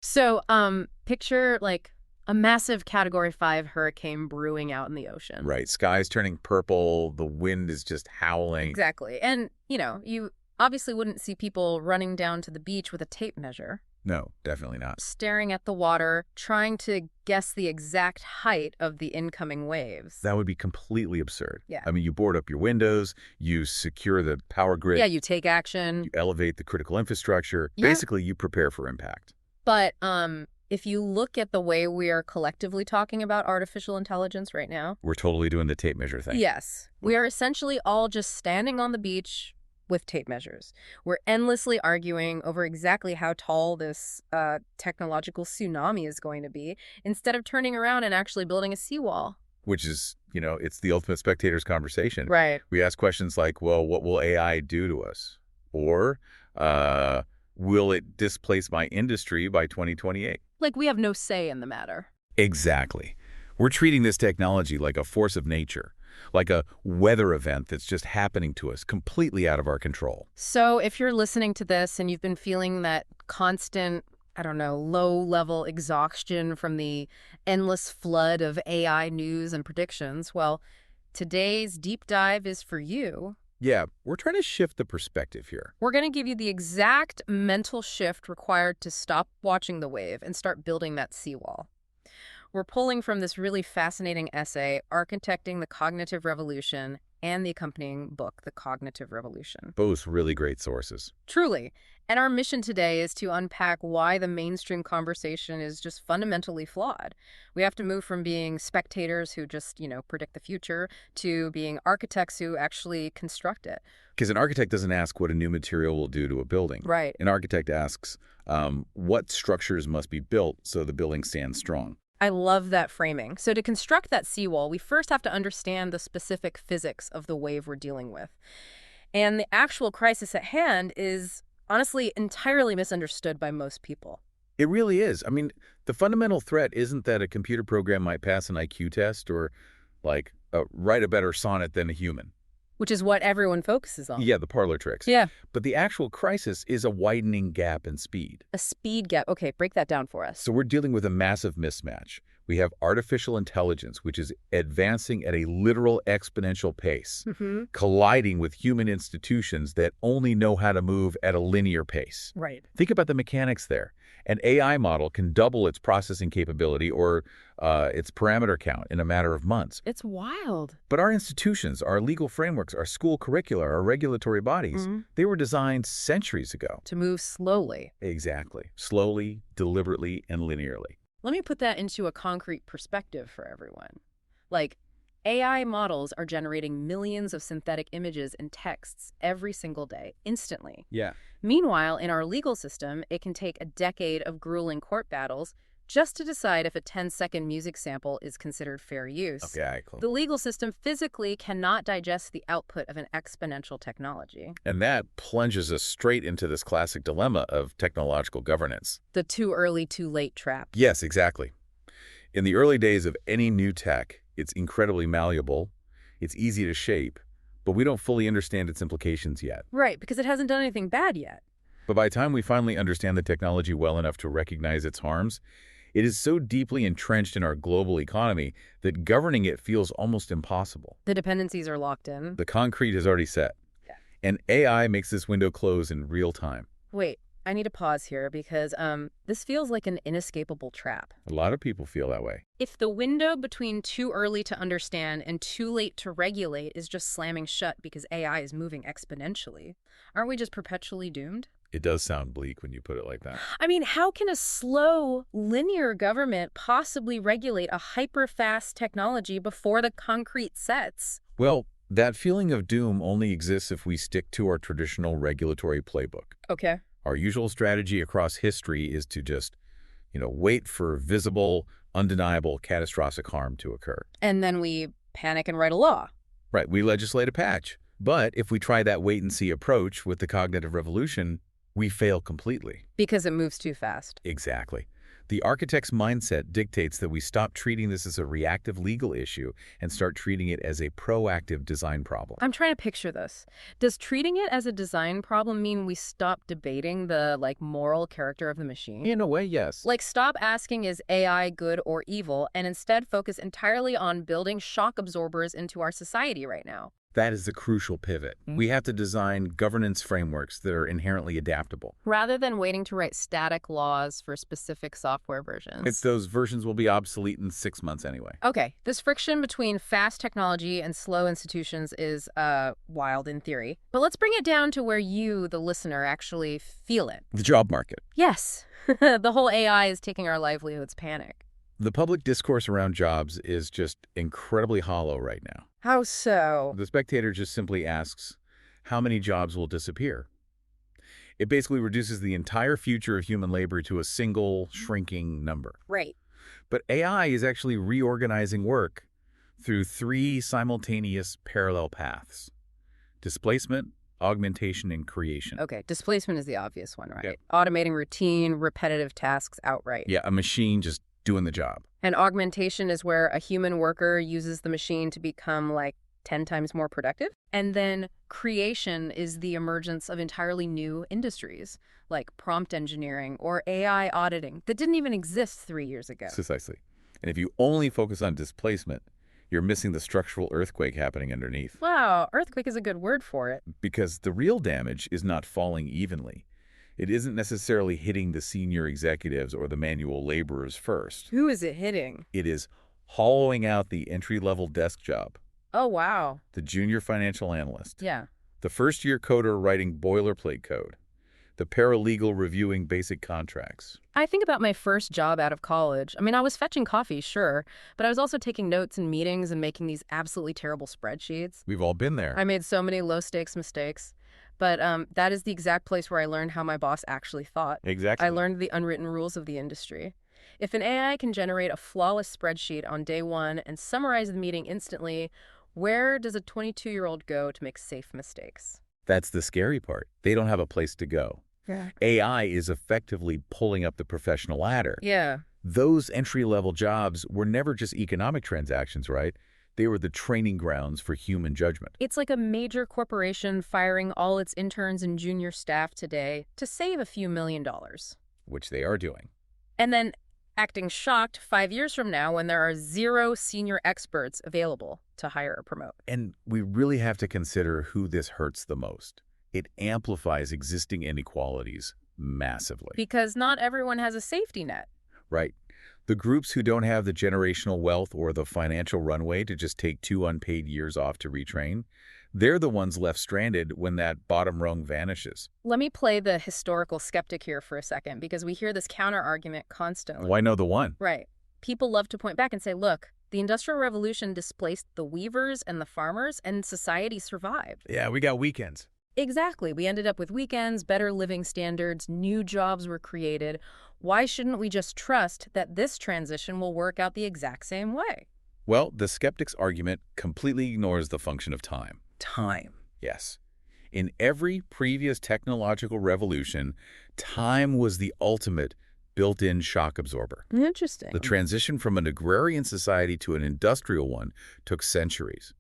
So, picture like a massive Category 5 hurricane brewing out in the ocean. Right. Sky's turning purple. The wind is just howling. Exactly. And, you obviously wouldn't see people running down to the beach with a tape measure, No, definitely not. staring at the water, trying to guess the exact height of the incoming waves. That would be completely absurd. Yeah. I mean, you board up your windows, you secure the power grid, Yeah, you take action. you elevate the critical infrastructure. Yeah. Basically, you prepare for impact. But if you look at the way we are collectively talking about artificial intelligence right now, We're totally doing the tape measure thing. yes, we are essentially all just standing on the beach with tape measures. We're endlessly arguing over exactly how tall this technological tsunami is going to be, instead of turning around and actually building a seawall. Which is, it's the ultimate spectator's conversation. Right. We ask questions like, well, what will AI do to us? Or, will it displace my industry by 2028? Like we have no say in the matter. Exactly. We're treating this technology like a force of nature, like a weather event that's just happening to us, completely out of our control. So if you're listening to this and you've been feeling that constant, low-level exhaustion from the endless flood of AI news and predictions, well, today's deep dive is for you. Yeah, we're trying to shift the perspective here. We're going to give you the exact mental shift required to stop watching the wave and start building that seawall. We're pulling from this really fascinating essay, Architecting the Cognitive Revolution, and the accompanying book, The Cognitive Revolution. Both really great sources. Truly. And our mission today is to unpack why the mainstream conversation is just fundamentally flawed. We have to move from being spectators who just, predict the future to being architects who actually construct it. Because an architect doesn't ask what a new material will do to a building. Right. An architect asks what structures must be built so the building stands strong. I love that framing. So to construct that seawall, we first have to understand the specific physics of the wave we're dealing with. And the actual crisis at hand is honestly entirely misunderstood by most people. It really is. I mean, the fundamental threat isn't that a computer program might pass an IQ test or, write a better sonnet than a human. Which is what everyone focuses on. Yeah, the parlor tricks. Yeah. But the actual crisis is a widening gap in speed. A speed gap. Okay, break that down for us. So we're dealing with a massive mismatch. We have artificial intelligence, which is advancing at a literal exponential pace, colliding with human institutions that only know how to move at a linear pace. Right. Think about the mechanics there. An AI model can double its processing capability or its parameter count in a matter of months. It's wild. But our institutions, our legal frameworks, our school curricula, our regulatory bodies, they were designed centuries ago. To move slowly. Exactly. Slowly, deliberately, and linearly. Let me put that into a concrete perspective for everyone. AI models are generating millions of synthetic images and texts every single day, instantly. Yeah. Meanwhile, in our legal system, it can take a decade of grueling court battles just to decide if a 10-second music sample is considered fair use. Okay, cool. The legal system physically cannot digest the output of an exponential technology. And that plunges us straight into this classic dilemma of technological governance. The too early, too late trap. Yes, exactly. In the early days of any new tech, it's incredibly malleable, it's easy to shape, but we don't fully understand its implications yet. Right, because it hasn't done anything bad yet. But by the time we finally understand the technology well enough to recognize its harms, it is so deeply entrenched in our global economy that governing it feels almost impossible. The dependencies are locked in. The concrete is already set. Yeah. And AI makes this window close in real time. Wait, I need to pause here because this feels like an inescapable trap. A lot of people feel that way. If the window between too early to understand and too late to regulate is just slamming shut because AI is moving exponentially, aren't we just perpetually doomed? It does sound bleak when you put it like that. I mean, how can a slow, linear government possibly regulate a hyper-fast technology before the concrete sets? Well, that feeling of doom only exists if we stick to our traditional regulatory playbook. Okay. Our usual strategy across history is to just, wait for visible, undeniable, catastrophic harm to occur. And then we panic and write a law. Right, we legislate a patch. But if we try that wait-and-see approach with the cognitive revolution, we fail completely. Because it moves too fast. Exactly. The architect's mindset dictates that we stop treating this as a reactive legal issue and start treating it as a proactive design problem. I'm trying to picture this. Does treating it as a design problem mean we stop debating the, moral character of the machine? In a way, yes. Stop asking is AI good or evil, and instead focus entirely on building shock absorbers into our society right now. That is the crucial pivot. We have to design governance frameworks that are inherently adaptable. Rather than waiting to write static laws for specific software versions. Those versions will be obsolete in 6 months anyway. Okay, this friction between fast technology and slow institutions is wild in theory. But let's bring it down to where you, the listener, actually feel it. The job market. Yes, the whole AI is taking our livelihoods panic. The public discourse around jobs is just incredibly hollow right now. How so? The Spectator just simply asks, how many jobs will disappear? It basically reduces the entire future of human labor to a single shrinking number. Right. But AI is actually reorganizing work through 3 simultaneous parallel paths: displacement, augmentation, and creation. Okay, displacement is the obvious one, right? Yep. Automating routine, repetitive tasks outright. Yeah, a machine just doing the job. And augmentation is where a human worker uses the machine to become 10 times more productive. And then creation is the emergence of entirely new industries, like prompt engineering or AI auditing that didn't even exist 3 years ago. Precisely. And if you only focus on displacement, you're missing the structural earthquake happening underneath. Wow, earthquake is a good word for it. Because the real damage is not falling evenly. It isn't necessarily hitting the senior executives or the manual laborers first. Who is it hitting? It is hollowing out the entry-level desk job, Oh, wow. the junior financial analyst, Yeah. the first-year coder writing boilerplate code, the paralegal reviewing basic contracts. I think about my first job out of college. I mean, I was fetching coffee, sure, but I was also taking notes in meetings and making these absolutely terrible spreadsheets. We've all been there. I made so many low-stakes mistakes. But that is the exact place where I learned how my boss actually thought. Exactly. I learned the unwritten rules of the industry. If an AI can generate a flawless spreadsheet on day one and summarize the meeting instantly, where does a 22-year-old go to make safe mistakes? That's the scary part. They don't have a place to go. Yeah. AI is effectively pulling up the professional ladder. Yeah. Those entry-level jobs were never just economic transactions, right? They were the training grounds for human judgment. It's like a major corporation firing all its interns and junior staff today to save a few $1 million. Which they are doing. And then acting shocked 5 years from now when there are 0 senior experts available to hire or promote. And we really have to consider who this hurts the most. It amplifies existing inequalities massively. Because not everyone has a safety net. Right. The groups who don't have the generational wealth or the financial runway to just take 2 unpaid years off to retrain, they're the ones left stranded when that bottom rung vanishes. Let me play the historical skeptic here for a second, because we hear this counter-argument constantly. Why know the one? Right. People love to point back and say, look, the Industrial Revolution displaced the weavers and the farmers, and society survived. Yeah, we got weekends. Exactly. We ended up with weekends, better living standards, new jobs were created. Why shouldn't we just trust that this transition will work out the exact same way? Well, the skeptic's argument completely ignores the function of time. Time. Yes. In every previous technological revolution, time was the ultimate built-in shock absorber. Interesting. The transition from an agrarian society to an industrial one took centuries.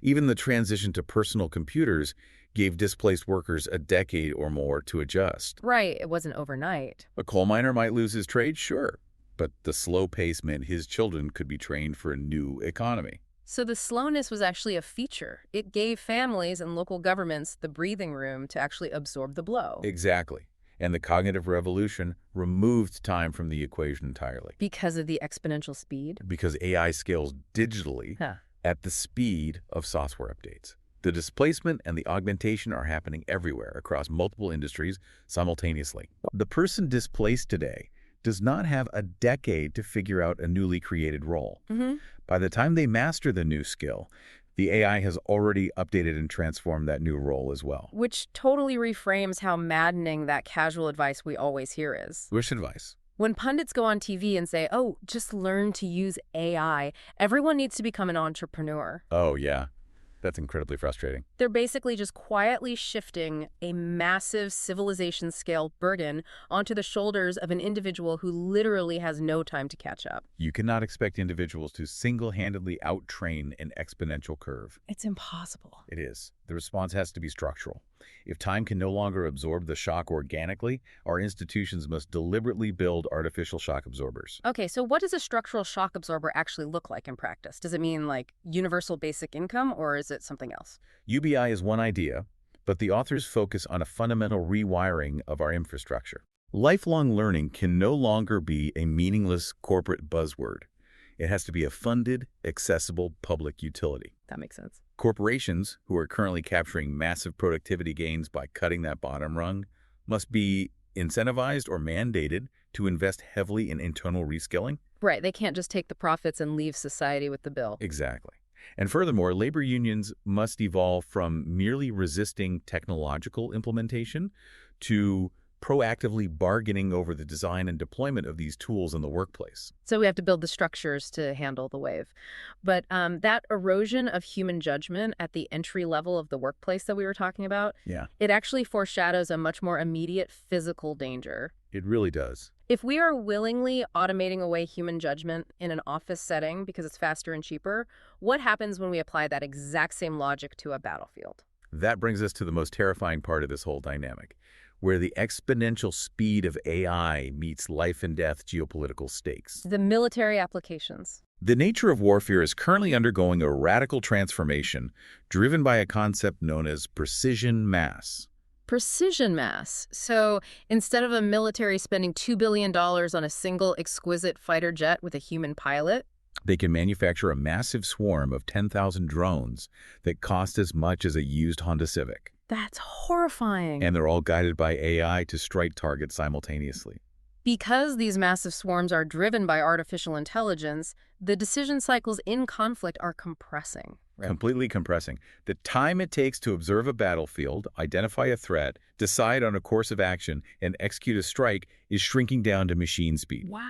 Even the transition to personal computers gave displaced workers a decade or more to adjust. Right, it wasn't overnight. A coal miner might lose his trade, sure, but the slow pace meant his children could be trained for a new economy. So the slowness was actually a feature. It gave families and local governments the breathing room to actually absorb the blow. Exactly. And the cognitive revolution removed time from the equation entirely. Because of the exponential speed? Because AI scales digitally at the speed of software updates. The displacement and the augmentation are happening everywhere across multiple industries simultaneously. The person displaced today does not have a decade to figure out a newly created role. By the time they master the new skill, the AI has already updated and transformed that new role as well. Which totally reframes how maddening that casual advice we always hear is. Which advice? When pundits go on TV and say, oh, just learn to use AI, everyone needs to become an entrepreneur. Oh, yeah. That's incredibly frustrating. They're basically just quietly shifting a massive civilization-scale burden onto the shoulders of an individual who literally has no time to catch up. You cannot expect individuals to single-handedly out-train an exponential curve. It's impossible. It is. The response has to be structural. If time can no longer absorb the shock organically, our institutions must deliberately build artificial shock absorbers. Okay, so what does a structural shock absorber actually look like in practice? Does it mean like universal basic income, or is it something else? UBI is one idea, but the authors focus on a fundamental rewiring of our infrastructure. Lifelong learning can no longer be a meaningless corporate buzzword. It has to be a funded, accessible public utility. That makes sense. Corporations, who are currently capturing massive productivity gains by cutting that bottom rung, must be incentivized or mandated to invest heavily in internal reskilling. Right, they can't just take the profits and leave society with the bill. Exactly. And furthermore, labor unions must evolve from merely resisting technological implementation to proactively bargaining over the design and deployment of these tools in the workplace. So we have to build the structures to handle the wave. But that erosion of human judgment at the entry level of the workplace that we were talking about, Yeah, it actually foreshadows a much more immediate physical danger. it really does. If we are willingly automating away human judgment in an office setting because it's faster and cheaper, what happens when we apply that exact same logic to a battlefield? That brings us to the most terrifying part of this whole dynamic, where the exponential speed of AI meets life and death geopolitical stakes. The military applications. The nature of warfare is currently undergoing a radical transformation driven by a concept known as precision mass. Precision mass. So instead of a military spending $2 billion on a single exquisite fighter jet with a human pilot, They can manufacture a massive swarm of 10,000 drones that cost as much as a used Honda Civic. that's horrifying. And they're all guided by AI to strike targets simultaneously. Because these massive swarms are driven by artificial intelligence, the decision cycles in conflict are compressing. Completely compressing. The time it takes to observe a battlefield, identify a threat, decide on a course of action, and execute a strike is shrinking down to machine speed. Wow.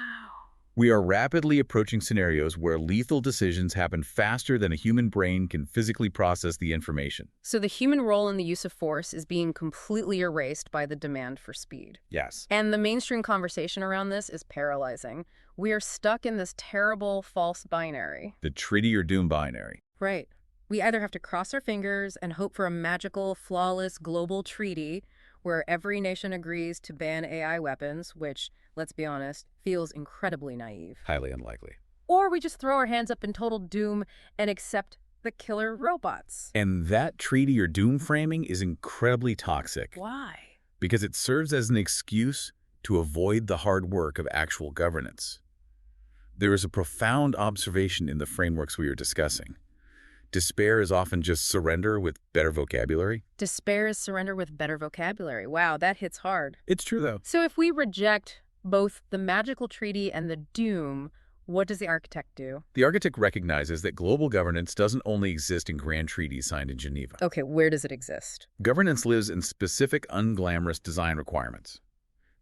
We are rapidly approaching scenarios where lethal decisions happen faster than a human brain can physically process the information. So the human role in the use of force is being completely erased by the demand for speed. Yes. And the mainstream conversation around this is paralyzing. We are stuck in this terrible false binary. The treaty or doom binary. Right. We either have to cross our fingers and hope for a magical, flawless global treaty where every nation agrees to ban AI weapons, which, let's be honest, feels incredibly naive. Highly unlikely. Or we just throw our hands up in total doom and accept the killer robots. And that treaty or doom framing is incredibly toxic Why? because it serves as an excuse to avoid the hard work of actual governance. There is a profound observation in the frameworks we are discussing. Despair is often just surrender with better vocabulary. Despair is surrender with better vocabulary. Wow, that hits hard. It's true, though. So if we reject both the magical treaty and the doom, what does the architect do? The architect recognizes that global governance doesn't only exist in grand treaties signed in Geneva. Okay, where does it exist? Governance lives in specific, unglamorous design requirements.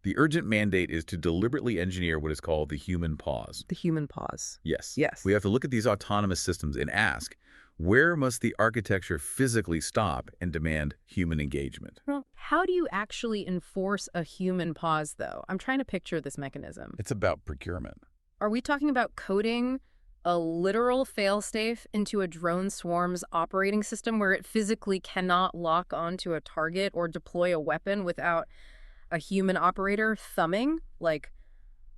The urgent mandate is to deliberately engineer what is called the human pause. The human pause. Yes. Yes. We have to look at these autonomous systems and ask, where must the architecture physically stop and demand human engagement? Well, how do you actually enforce a human pause, though? I'm trying to picture this mechanism. It's about procurement. Are we talking about coding a literal failsafe into a drone swarm's operating system where it physically cannot lock onto a target or deploy a weapon without a human operator thumbing, like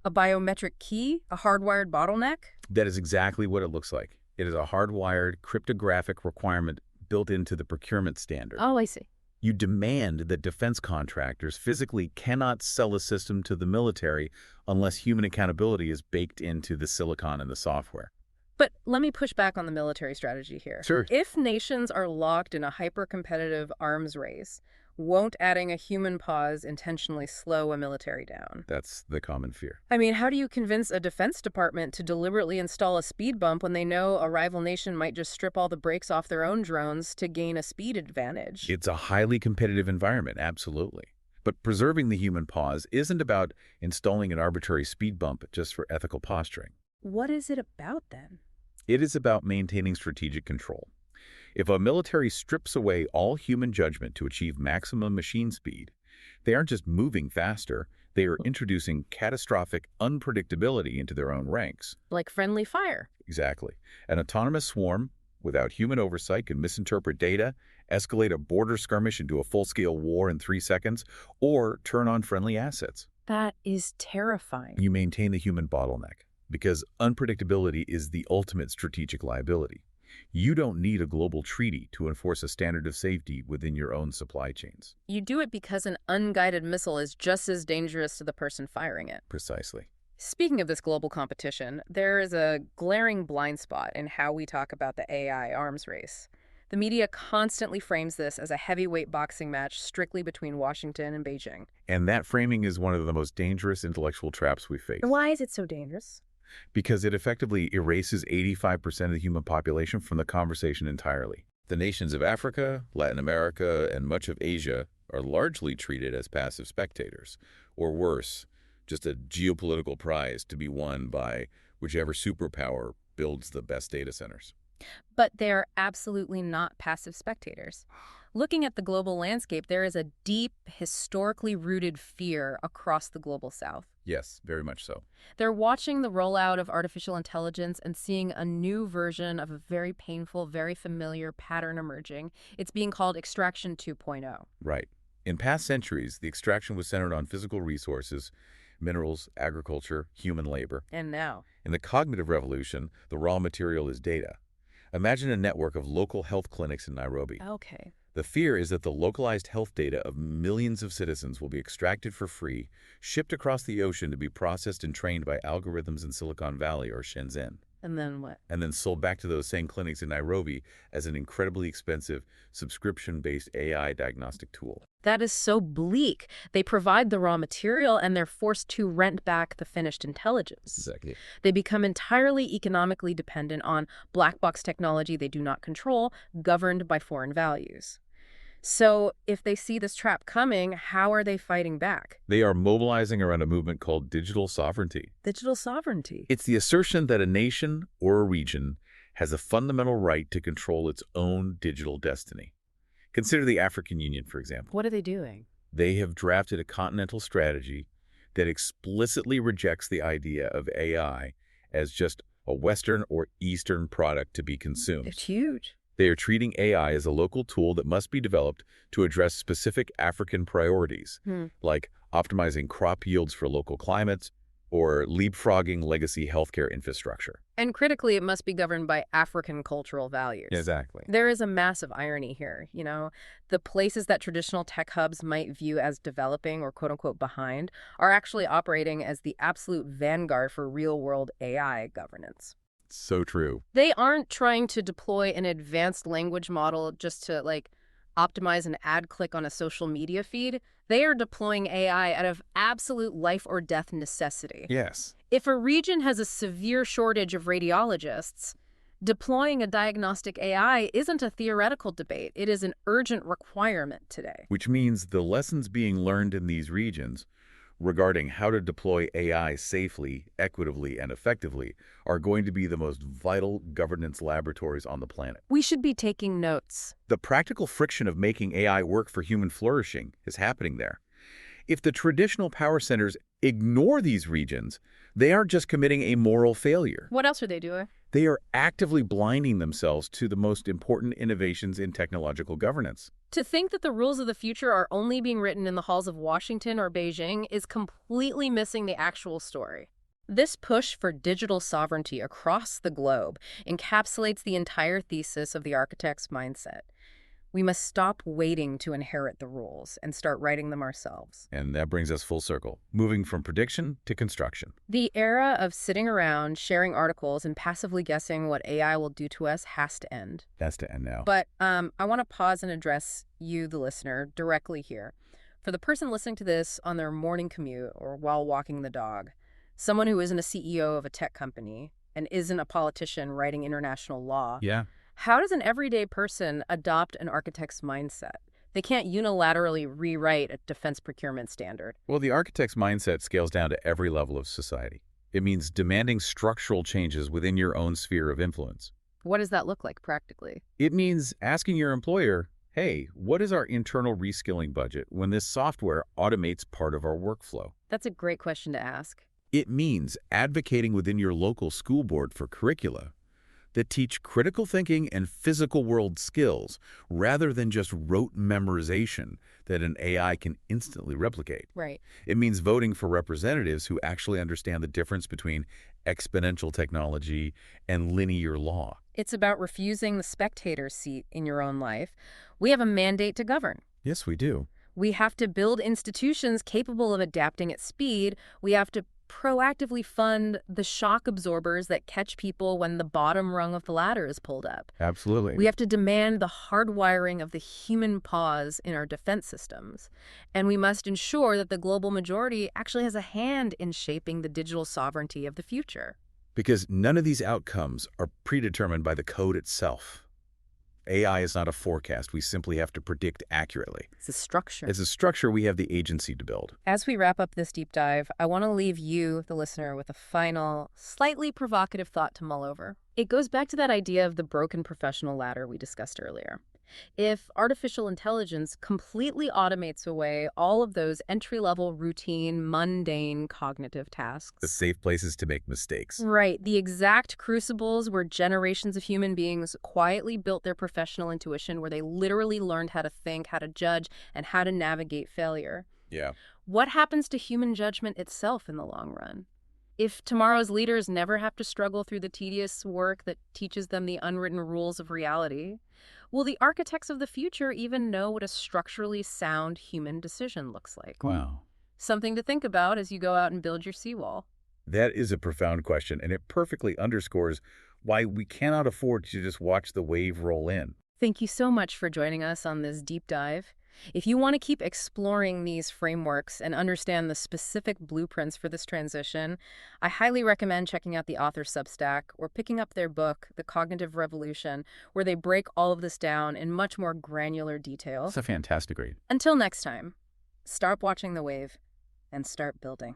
a biometric key, a hardwired bottleneck? That is exactly what it looks like. It is a hardwired cryptographic requirement built into the procurement standard. Oh, I see. You demand that defense contractors physically cannot sell a system to the military unless human accountability is baked into the silicon and the software. But let me push back on the military strategy here. Sure. If nations are locked in a hyper-competitive arms race, won't adding a human pause intentionally slow a military down? That's the common fear. I mean, how do you convince a defense department to deliberately install a speed bump when they know a rival nation might just strip all the brakes off their own drones to gain a speed advantage? It's a highly competitive environment, absolutely. But preserving the human pause isn't about installing an arbitrary speed bump just for ethical posturing. What is it about then? It is about maintaining strategic control. If a military strips away all human judgment to achieve maximum machine speed, they aren't just moving faster, they are introducing catastrophic unpredictability into their own ranks. Like friendly fire. Exactly. An autonomous swarm, without human oversight, can misinterpret data, escalate a border skirmish into a full-scale war in 3 seconds, or turn on friendly assets. That is terrifying. You maintain the human bottleneck, because unpredictability is the ultimate strategic liability. You don't need a global treaty to enforce a standard of safety within your own supply chains. You do it because an unguided missile is just as dangerous to the person firing it. Precisely. Speaking of this global competition, there is a glaring blind spot in how we talk about the AI arms race. The media constantly frames this as a heavyweight boxing match strictly between Washington and Beijing. And that framing is one of the most dangerous intellectual traps we face. Why is it so dangerous? Because it effectively erases 85% of the human population from the conversation entirely. The nations of Africa, Latin America, and much of Asia are largely treated as passive spectators, or worse, just a geopolitical prize to be won by whichever superpower builds the best data centers. But they're absolutely not passive spectators. Looking at the global landscape, there is a deep, historically rooted fear across the global south. Yes, very much so. They're watching the rollout of artificial intelligence and seeing a new version of a very painful, very familiar pattern emerging. It's being called Extraction 2.0. Right. In past centuries, the extraction was centered on physical resources, minerals, agriculture, human labor. And now? In the cognitive revolution, the raw material is data. Imagine a network of local health clinics in Nairobi. Okay. The fear is that the localized health data of millions of citizens will be extracted for free, shipped across the ocean to be processed and trained by algorithms in Silicon Valley or Shenzhen. And then what? And then sold back to those same clinics in Nairobi as an incredibly expensive, subscription-based AI diagnostic tool. That is so bleak. They provide the raw material and they're forced to rent back the finished intelligence. Exactly. They become entirely economically dependent on black box technology they do not control, governed by foreign values. So if they see this trap coming, how are they fighting back? They are mobilizing around a movement called digital sovereignty. Digital sovereignty. It's the assertion that a nation or a region has a fundamental right to control its own digital destiny. Consider the African Union, for example. What are they doing? They have drafted a continental strategy that explicitly rejects the idea of AI as just a Western or Eastern product to be consumed. It's huge. They are treating AI as a local tool that must be developed to address specific African priorities, like optimizing crop yields for local climates or leapfrogging legacy healthcare infrastructure. And critically, it must be governed by African cultural values. Exactly. There is a massive irony here, The places that traditional tech hubs might view as developing or quote-unquote behind are actually operating as the absolute vanguard for real-world AI governance. So true. They aren't trying to deploy an advanced language model just to, optimize an ad click on a social media feed. They are deploying AI out of absolute life or death necessity. Yes. If a region has a severe shortage of radiologists, deploying a diagnostic AI isn't a theoretical debate. It is an urgent requirement today. Which means the lessons being learned in these regions regarding how to deploy AI safely, equitably, and effectively are going to be the most vital governance laboratories on the planet. We should be taking notes. The practical friction of making AI work for human flourishing is happening there. If the traditional power centers ignore these regions, they aren't just committing a moral failure. What else are they doing? They are actively blinding themselves to the most important innovations in technological governance. To think that the rules of the future are only being written in the halls of Washington or Beijing is completely missing the actual story. This push for digital sovereignty across the globe encapsulates the entire thesis of the architect's mindset. We must stop waiting to inherit the rules and start writing them ourselves. And that brings us full circle, moving from prediction to construction. The era of sitting around, sharing articles, and passively guessing what AI will do to us has to end. That's to end now. But I want to pause and address you, the listener, directly here. For the person listening to this on their morning commute or while walking the dog, someone who isn't a CEO of a tech company and isn't a politician writing international law, how does an everyday person adopt an architect's mindset? They can't unilaterally rewrite a defense procurement standard. Well, the architect's mindset scales down to every level of society. It means demanding structural changes within your own sphere of influence. What does that look like practically? It means asking your employer, hey, what is our internal reskilling budget when this software automates part of our workflow? That's a great question to ask. It means advocating within your local school board for curricula that teach critical thinking and physical world skills rather than just rote memorization that an AI can instantly replicate. Right. It means voting for representatives who actually understand the difference between exponential technology and linear law. It's about refusing the spectator seat in your own life. We have a mandate to govern. Yes, we do. We have to build institutions capable of adapting at speed. We have to proactively fund the shock absorbers that catch people when the bottom rung of the ladder is pulled up. Absolutely. We have to demand the hardwiring of the human pause in our defense systems. And we must ensure that the global majority actually has a hand in shaping the digital sovereignty of the future. Because none of these outcomes are predetermined by the code itself. AI is not a forecast we simply have to predict accurately. It's a structure. It's a structure we have the agency to build. As we wrap up this deep dive, I want to leave you, the listener, with a final, slightly provocative thought to mull over. It goes back to that idea of the broken professional ladder we discussed earlier. If artificial intelligence completely automates away all of those entry-level, routine, mundane cognitive tasks. The safe places to make mistakes. Right, the exact crucibles where generations of human beings quietly built their professional intuition, where they literally learned how to think, how to judge, and how to navigate failure. Yeah. What happens to human judgment itself in the long run? If tomorrow's leaders never have to struggle through the tedious work that teaches them the unwritten rules of reality, will the architects of the future even know what a structurally sound human decision looks like? Wow. Something to think about as you go out and build your seawall. That is a profound question, and it perfectly underscores why we cannot afford to just watch the wave roll in. Thank you so much for joining us on this deep dive. If you want to keep exploring these frameworks and understand the specific blueprints for this transition, I highly recommend checking out the author's Substack or picking up their book, The Cognitive Revolution, where they break all of this down in much more granular detail. It's a fantastic read. Until next time, stop watching the wave and start building.